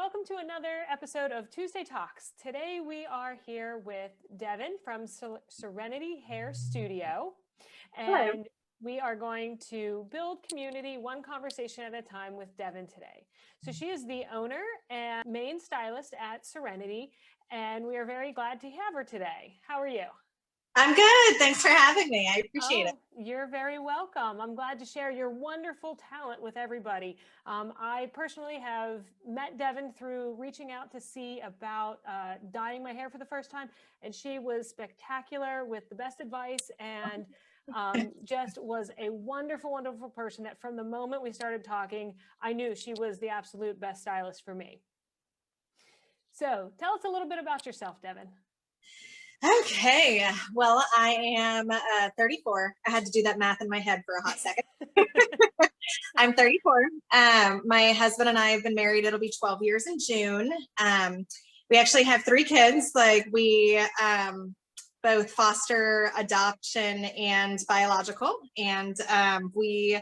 welcome to another episode of Tuesday Talks. Today we are here with Devon from Serenity Hair Studio, and we are going to build community one conversation at a time with Devon today. So she is the owner and main stylist at Serenity, and we are very glad to have her today. How are you? I'm good. Thanks for having me. I appreciate it. You're very welcome. I'm glad to share your wonderful talent with everybody. I personally have met Devon through reaching out to see about dyeing my hair for the first time, and she was spectacular with the best advice and just was a wonderful, wonderful person that from the moment we started talking, I knew she was the absolute best stylist for me. So tell us a little bit about yourself, Devon. Okay, well, I am 34. I had to do that math in my head for a hot second. I'm 34. My husband and I have been married. It'll be 12 years in June. We actually have 3 kids. Like we both foster, adoption, and biological. And we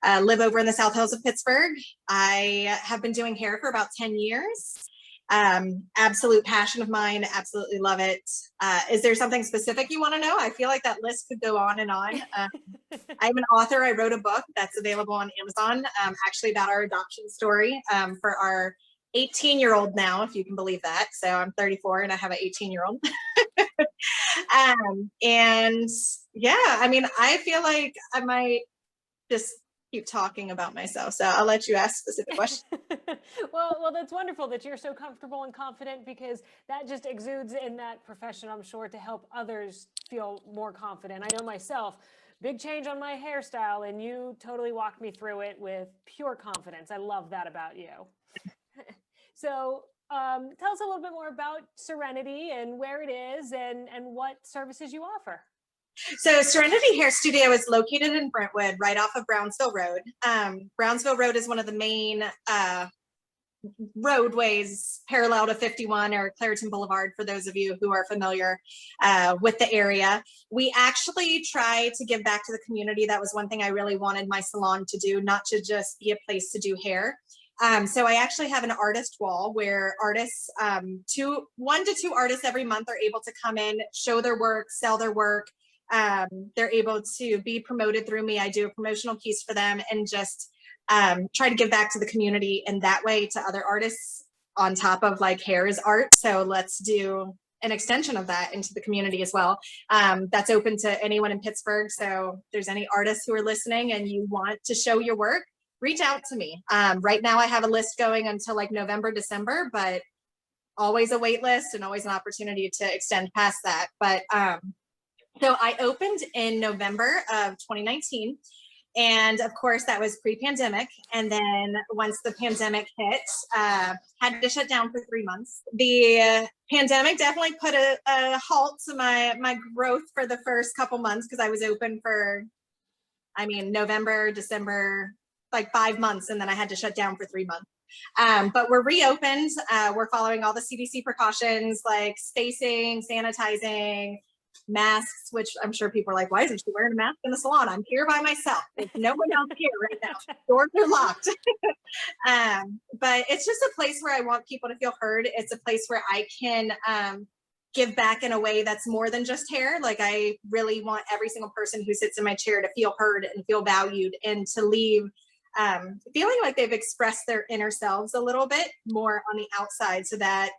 live over in the South Hills of Pittsburgh. I have been doing hair for about 10 years. Absolute passion of mine. Absolutely love it. Is there something specific you want to know? I feel like that list could go on and on. I'm an author. I wrote a book that's available on Amazon, actually about our adoption story, for our 18-year-old now, if you can believe that. So I'm 34 and I have an 18-year-old. And yeah, I mean, I feel like I might just keep talking about myself, so I'll let you ask specific questions. well, that's wonderful that you're so comfortable and confident, because that just exudes in that profession, I'm sure, to help others feel more confident. I know myself, big change on my hairstyle, and you totally walked me through it with pure confidence. I love that about you. So tell us a little bit more about Serenity and where it is and what services you offer. So Serenity Hair Studio is located in Brentwood, right off of Brownsville Road. Brownsville Road is one of the main roadways parallel to 51 or Clareton Boulevard, for those of you who are familiar with the area. We actually try to give back to the community. That was one thing I really wanted my salon to do, not to just be a place to do hair. So I actually have an artist wall where artists, 1 to 2 artists every month are able to come in, show their work, sell their work. They're able to be promoted through me. I do a promotional piece for them and just try to give back to the community in that way to other artists, on top of like hair is art. So let's do an extension of that into the community as well. That's open to anyone in Pittsburgh. So if there's any artists who are listening and you want to show your work, reach out to me. Right now I have a list going until like November, December, but always a wait list and always an opportunity to extend past that. But so I opened in November of 2019. And of course that was pre-pandemic. And then once the pandemic hit, had to shut down for 3 months. The pandemic definitely put a halt to my growth for the first couple months, because I was open for, November, December, like 5 months. And then I had to shut down for 3 months. But we're reopened. We're following all the CDC precautions, like spacing, sanitizing, masks, which I'm sure people are like, why isn't she wearing a mask in the salon? I'm here by myself. There's no one else here right now. Doors are locked. But it's just a place where I want people to feel heard. It's a place where I can give back in a way that's more than just hair. Like I really want every single person who sits in my chair to feel heard and feel valued, and to leave feeling like they've expressed their inner selves a little bit more on the outside, so that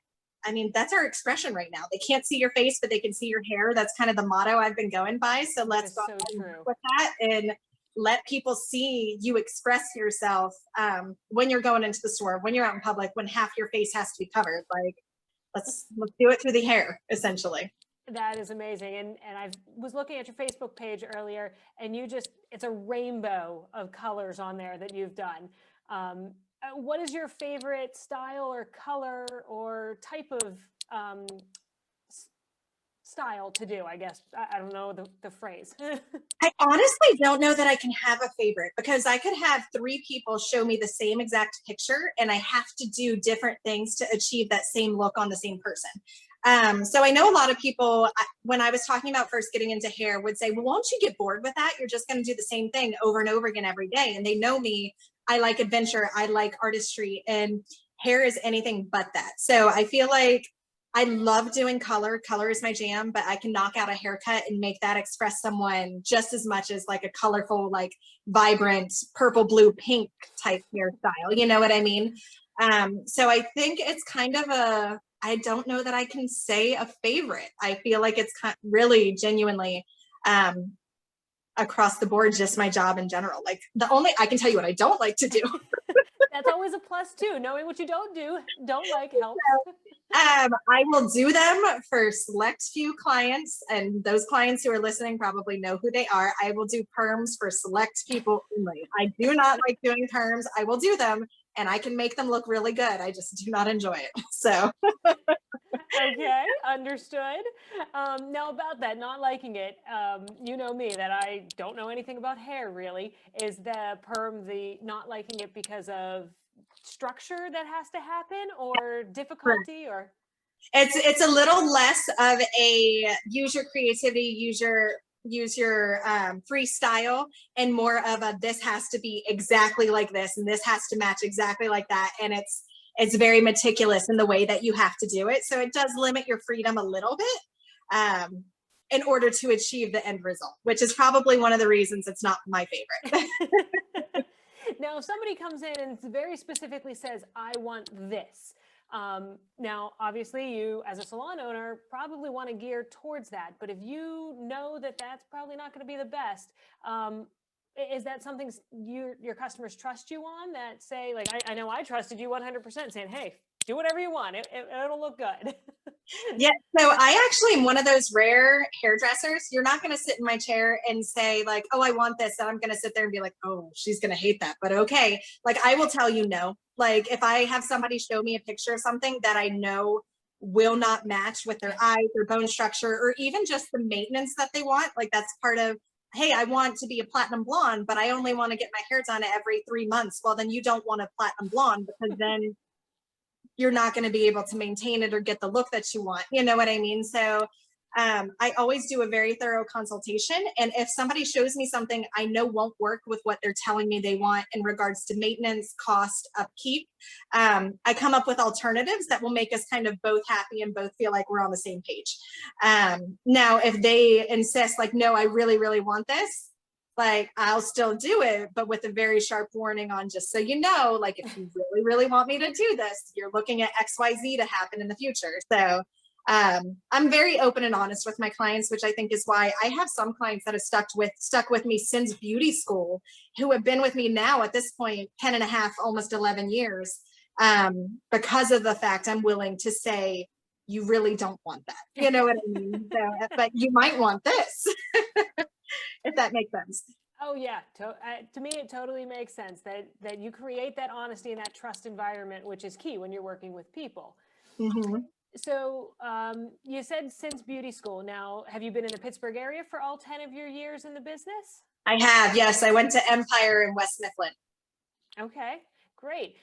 that's our expression right now. They can't see your face, but they can see your hair. That's kind of the motto I've been going by. So let's go with that and let people see you express yourself when you're going into the store, when you're out in public, when half your face has to be covered. Like, let's do it through the hair, essentially. That is amazing. And I was looking at your Facebook page earlier, and it's a rainbow of colors on there that you've done. What is your favorite style or color or type of style to do? I guess I don't know the phrase. I honestly don't know that I can have a favorite, because I could have 3 people show me the same exact picture, and I have to do different things to achieve that same look on the same person. So I know a lot of people, when I was talking about first getting into hair, would say, well, won't you get bored with that? You're just going to do the same thing over and over again every day. And they know me. I like adventure. I like artistry. And hair is anything but that. So I feel like I love doing color. Color is my jam, but I can knock out a haircut and make that express someone just as much as like a colorful, like vibrant purple, blue, pink type hairstyle. You know what I mean? So I think it's kind of I don't know that I can say a favorite. I feel like it's really genuinely across the board, just my job in general. Like I can tell you what I don't like to do. That's always a plus too. Knowing what you don't like helps. I will do them for select few clients, and those clients who are listening probably know who they are. I will do perms for select people only. I do not like doing perms. I will do them, and I can make them look really good. I just do not enjoy it. So. Okay, understood. Now about that, not liking it, you know me, that I don't know anything about hair really. Is the perm the not liking it because of structure that has to happen or difficulty or? It's a little less of a use your creativity, use your freestyle, and more of a this has to be exactly like this, and this has to match exactly like that, and it's very meticulous in the way that you have to do it. So it does limit your freedom a little bit in order to achieve the end result, which is probably one of the reasons it's not my favorite. Now, if somebody comes in and very specifically says, I want this. Now, obviously, you as a salon owner probably want to gear towards that. But if you know that that's probably not going to be the best, is that something your customers trust you on, that say, like, I know I trusted you 100% saying, hey, do whatever you want. It'll look good. Yeah, so I actually am one of those rare hairdressers. You're not going to sit in my chair and say like, oh, I want this. And I'm going to sit there and be like, oh, she's going to hate that. But okay. Like, I will tell you no. Like, if I have somebody show me a picture of something that I know will not match with their eyes or bone structure, or even just the maintenance that they want, like that's part of, hey, I want to be a platinum blonde, but I only want to get my hair done every 3 months. Well, then you don't want a platinum blonde, because then you're not going to be able to maintain it or get the look that you want. You know what I mean? So I always do a very thorough consultation. And if somebody shows me something I know won't work with what they're telling me they want in regards to maintenance, cost, upkeep, I come up with alternatives that will make us kind of both happy and both feel like we're on the same page. Now, if they insist like, no, I really, really want this, like I'll still do it, but with a very sharp warning on, just so you know, like if you really, really want me to do this, you're looking at XYZ to happen in the future. So I'm very open and honest with my clients, which I think is why I have some clients that have stuck with me since beauty school, who have been with me now at this point, 10 and a half, almost 11 years, because of the fact I'm willing to say, you really don't want that. You know what I mean? So, but you might want this. If that makes sense. Oh yeah, to me it totally makes sense that you create that honesty and that trust environment, which is key when you're working with people. Mm-hmm. So you said since beauty school. Now, have you been in the Pittsburgh area for all 10 of your years in the business? I have, yes. I went to Empire in West Mifflin. Okay, great.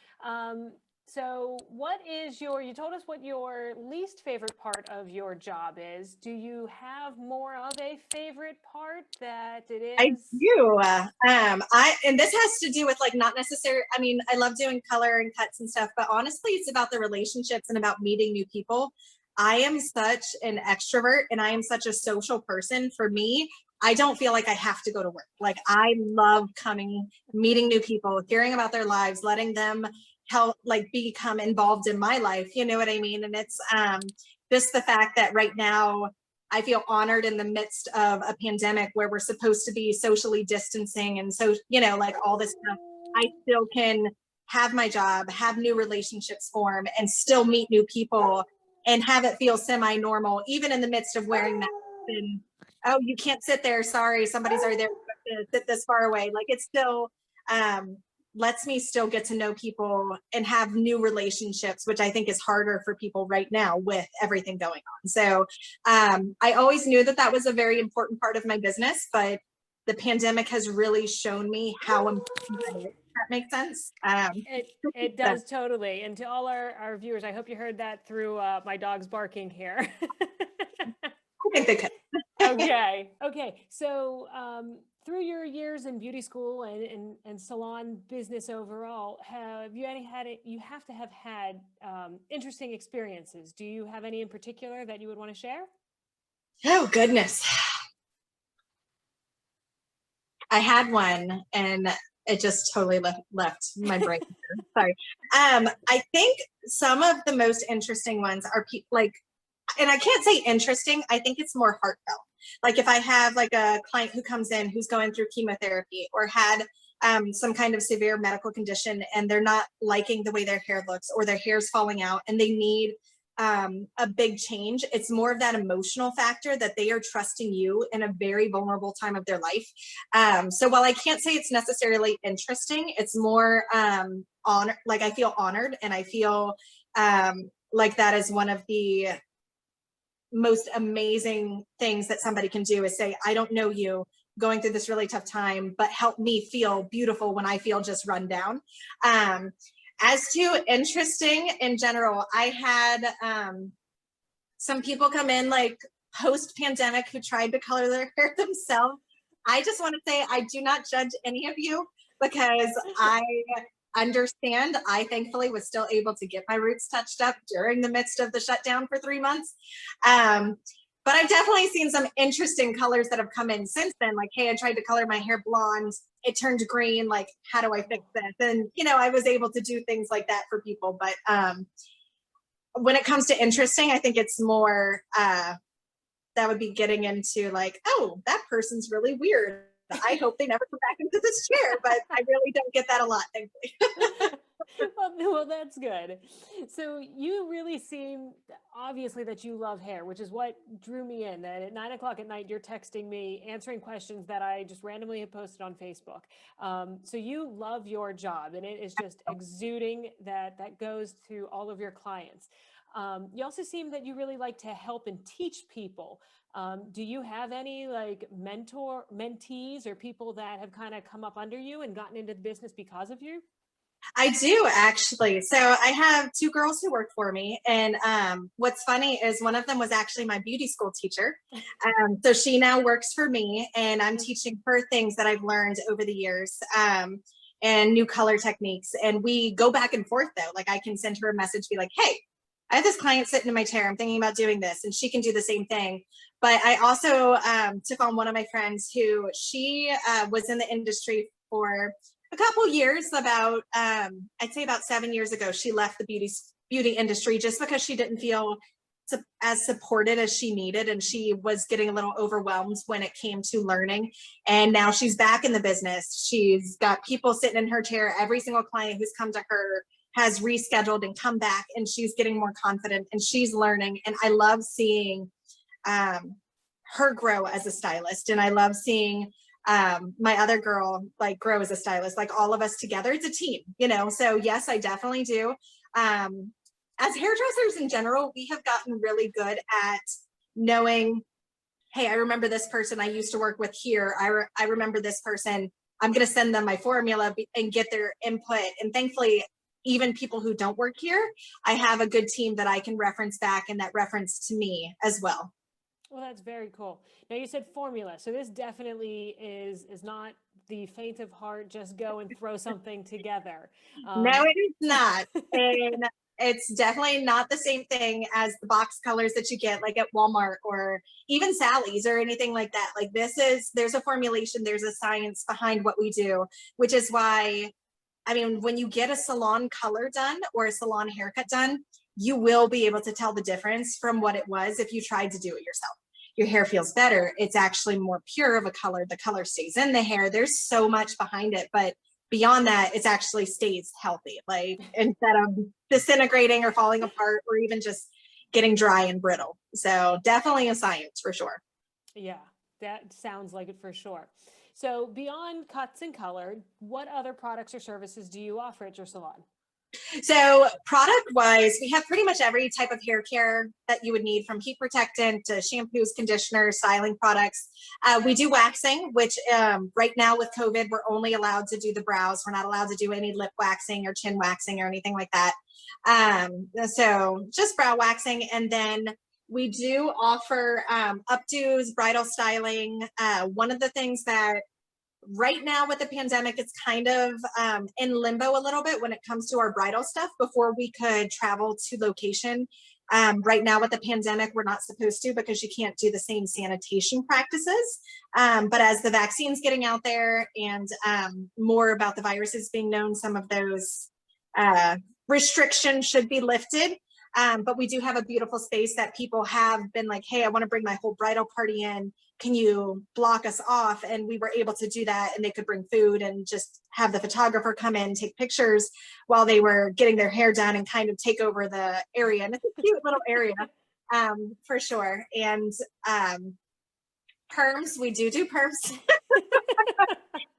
So you told us what your least favorite part of your job is. Do you have more of a favorite part that it is? I do. And this has to do with like not necessarily, I mean, I love doing color and cuts and stuff, but honestly, it's about the relationships and about meeting new people. I am such an extrovert and I am such a social person. For me, I don't feel like I have to go to work. Like I love meeting new people, hearing about their lives, letting them help like become involved in my life. You know what I mean? And it's just the fact that right now I feel honored in the midst of a pandemic where we're supposed to be socially distancing. And so, you know, like all this stuff, I still can have my job, have new relationships form, and still meet new people and have it feel semi-normal, even in the midst of wearing masks. And, oh, you can't sit there. Sorry, somebody's already there. To sit this far away. Like it still lets me still get to know people and have new relationships, which I think is harder for people right now with everything going on. So I always knew that was a very important part of my business, but the pandemic has really shown me how important that is. That makes sense. It does totally. And to all our viewers, I hope you heard that through my dog's barking here. I think they could. Okay. So through your years in beauty school and salon business overall, have you you have to have had interesting experiences. Do you have any in particular that you would want to share? Oh, goodness. I had one and it just totally left my brain. Sorry. I think some of the most interesting ones are like, and I can't say interesting, I think it's more heartfelt. Like if I have like a client who comes in who's going through chemotherapy or had some kind of severe medical condition and they're not liking the way their hair looks or their hair's falling out and they need a big change. It's more of that emotional factor that they are trusting you in a very vulnerable time of their life. So while I can't say it's necessarily interesting, it's more honor. Like I feel honored and I feel like that is one of the most amazing things that somebody can do is say, I don't know you going through this really tough time, but help me feel beautiful when I feel just run down. As to interesting in general, I had some people come in like post-pandemic who tried to color their hair themselves. I just want to say I do not judge any of you because I understand. I thankfully was still able to get my roots touched up during the midst of the shutdown for 3 months. But I've definitely seen some interesting colors that have come in since then. Like, hey, I tried to color my hair blonde. It turned green. Like, how do I fix this? And, you know, I was able to do things like that for people. But when it comes to interesting, I think it's more, that would be getting into like, oh, that person's really weird. I hope they never come back into this chair, but I really don't get that a lot, thankfully. Well, that's good. So you really seem, obviously, that you love hair, which is what drew me in. That at 9 o'clock at night, you're texting me, answering questions that I just randomly had posted on Facebook. So you love your job, and it is just exuding that goes to all of your clients. You also seem that you really like to help and teach people. Do you have any like mentees or people that have kind of come up under you and gotten into the business because of you? I do actually. So I have 2 girls who work for me. And what's funny is one of them was actually my beauty school teacher. So she now works for me and I'm teaching her things that I've learned over the years and new color techniques. And we go back and forth though. Like I can send her a message, be like, hey, I have this client sitting in my chair. I'm thinking about doing this. And she can do the same thing. But I also took on one of my friends who she was in the industry for a couple years, about I'd say about 7 years ago. She left the beauty industry just because she didn't feel as supported as she needed, and she was getting a little overwhelmed when it came to learning. And now she's back in the business. She's got people sitting in her chair. Every single client who's come to her has rescheduled and come back, and she's getting more confident and she's learning. And I love seeing her grow as a stylist, and I love seeing my other girl like grow as a stylist. Like all of us together, it's a team, you know. So yes, I definitely do. As hairdressers in general, we have gotten really good at knowing, hey, I remember this person I used to work with here. I remember this person. I'm going to send them my formula and get their input. And thankfully, even people who don't work here, I have a good team that I can reference back and that reference to me as well. Well, that's very cool. Now you said formula. So this definitely is not the faint of heart, just go and throw something together. No, it is not. And it's definitely not the same thing as the box colors that you get like at Walmart or even Sally's or anything like that. Like there's a formulation, there's a science behind what we do, which is why, I mean, when you get a salon color done or a salon haircut done, you will be able to tell the difference from what it was if you tried to do it yourself. Your hair feels better. It's actually more pure of a color. The color stays in the hair. There's so much behind it, but beyond that, it actually stays healthy. Like instead of disintegrating or falling apart or even just getting dry and brittle. So definitely a science for sure. Yeah, that sounds like it for sure. So beyond cuts and color, what other products or services do you offer at your salon? So product wise, we have pretty much every type of hair care that you would need, from heat protectant to shampoos, conditioners, styling products. We do waxing, which right now with COVID, we're only allowed to do the brows. We're not allowed to do any lip waxing or chin waxing or anything like that. So just brow waxing. And then we do offer updos, bridal styling. One of the things that Right now with the pandemic, it's kind of in limbo a little bit when it comes to our bridal stuff before we could travel to location. Right now with the pandemic, we're not supposed to because you can't do the same sanitation practices. But as the vaccine's getting out there and more about the viruses being known, some of those restrictions should be lifted. But we do have a beautiful space that people have been like, hey, I want to bring my whole bridal party in. Can you block us off? And we were able to do that, and they could bring food and just have the photographer come in, take pictures while they were getting their hair done and kind of take over the area. And it's a cute little area for sure. And perms, we do perms.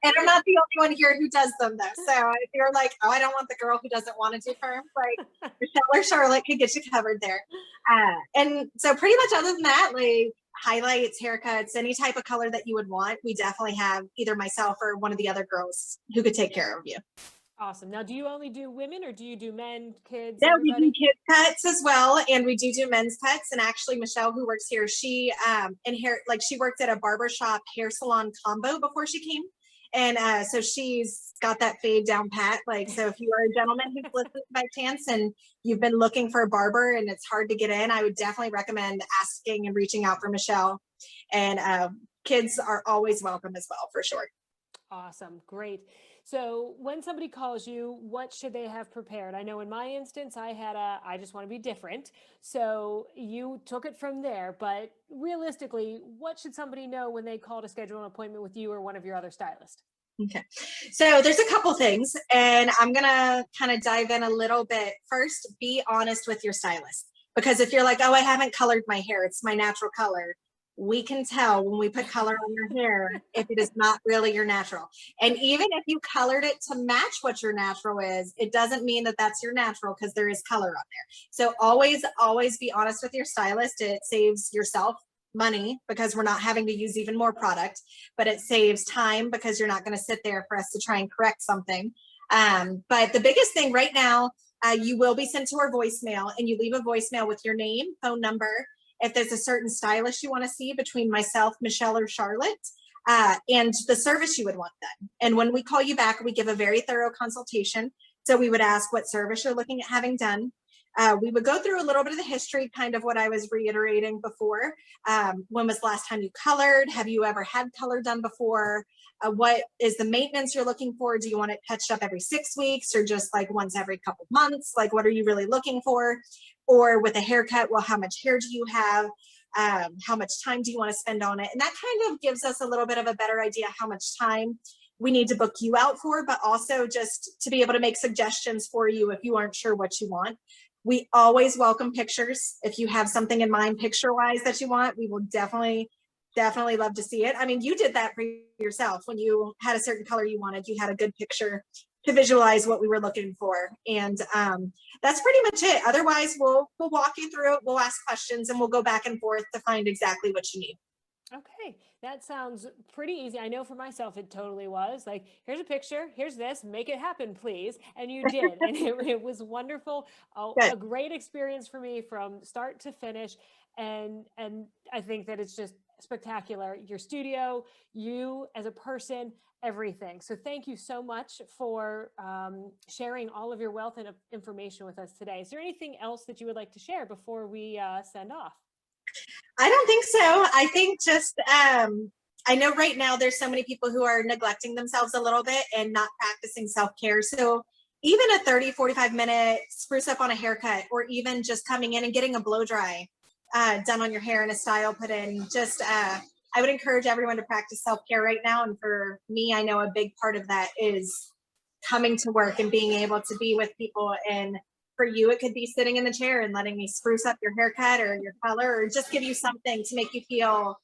And I'm not the only one here who does them though. So if you're like, oh, I don't want the girl who doesn't want to do perms, like Michelle or Charlotte could get you covered there. And so pretty much other than that, like highlights, haircuts, any type of color that you would want, we definitely have either myself or one of the other girls who could take care of you. Awesome. Now, do you only do women or do you do men, kids? Yeah, everybody? we do kids cuts as well, and we do men's cuts. And actually, Michelle, who works here, she she worked at a barbershop hair salon combo before she came. And so she's got that fade down pat. Like, so if you are a gentleman who's listening by chance and you've been looking for a barber and it's hard to get in, I would definitely recommend asking and reaching out for Michelle. And kids are always welcome as well, for sure. Awesome. Great. So when somebody calls you, what should they have prepared? I know in my instance, I just want to be different. So you took it from there, but realistically, what should somebody know when they call to schedule an appointment with you or one of your other stylists? Okay. So there's a couple things, and I'm going to kind of dive in a little bit. First, be honest with your stylist, because if you're like, oh, I haven't colored my hair, it's my natural color. We can tell when we put color on your hair if it is not really your natural. And even if you colored it to match what your natural is, it doesn't mean that that's your natural, because there is color on there. So always be honest with your stylist. It saves yourself money because we're not having to use even more product, but it saves time because you're not going to sit there for us to try and correct something. But the biggest thing right now, you will be sent to our voicemail, and you leave a voicemail with your name, phone number, if there's a certain stylist you want to see between myself, Michelle, or Charlotte, and the service you would want done. And when we call you back, we give a very thorough consultation. So we would ask what service you're looking at having done. We would go through a little bit of the history, kind of what I was reiterating before. When was the last time you colored? Have you ever had color done before? What is the maintenance you're looking for? Do you want it touched up every 6 weeks or just like once every couple months? Like, what are you really looking for? Or with a haircut, well, how much hair do you have? How much time do you want to spend on it? And that kind of gives us a little bit of a better idea how much time we need to book you out for, but also just to be able to make suggestions for you if you aren't sure what you want. We always welcome pictures. If you have something in mind picture-wise that you want, we will definitely love to see it. I mean, you did that for yourself when you had a certain color you wanted. You had a good picture to visualize what we were looking for. And that's pretty much it. Otherwise, we'll walk you through it. We'll ask questions and we'll go back and forth to find exactly what you need. Okay, that sounds pretty easy. I know for myself, it totally was like, here's a picture, here's this, make it happen, please. And you did. And it was wonderful. A great experience for me from start to finish. And I think that it's just spectacular. Your studio, you as a person, everything. So thank you so much for sharing all of your wealth and information with us today. Is there anything else that you would like to share before we send off? I don't think so. I think just, I know right now there's so many people who are neglecting themselves a little bit and not practicing self-care. So even a 30, 45-minute spruce up on a haircut, or even just coming in and getting a blow dry done on your hair and a style put in, just, I would encourage everyone to practice self-care right now. And for me, I know a big part of that is coming to work and being able to be with people. And for you, it could be sitting in the chair and letting me spruce up your haircut or your color, or just give you something to make you feel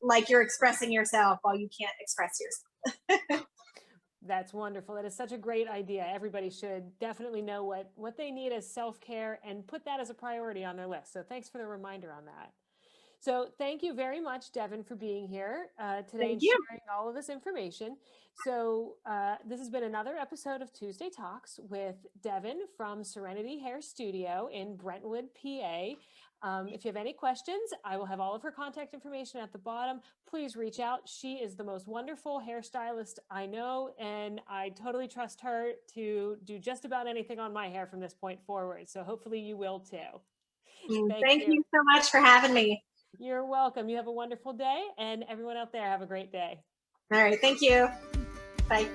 like you're expressing yourself while you can't express yourself. That's wonderful. That is such a great idea. Everybody should definitely know what they need as self-care and put that as a priority on their list. So thanks for the reminder on that. So thank you very much, Devon, for being here today and sharing all of this information. So this has been another episode of Tuesday Talks with Devon from Serenity Hair Studio in Brentwood, PA. If you have any questions, I will have all of her contact information at the bottom. Please reach out. She is the most wonderful hairstylist I know, and I totally trust her to do just about anything on my hair from this point forward. So hopefully you will too. Thank you so much for having me. You're welcome. You have a wonderful day, and everyone out there have a great day. All right. Thank you. Bye.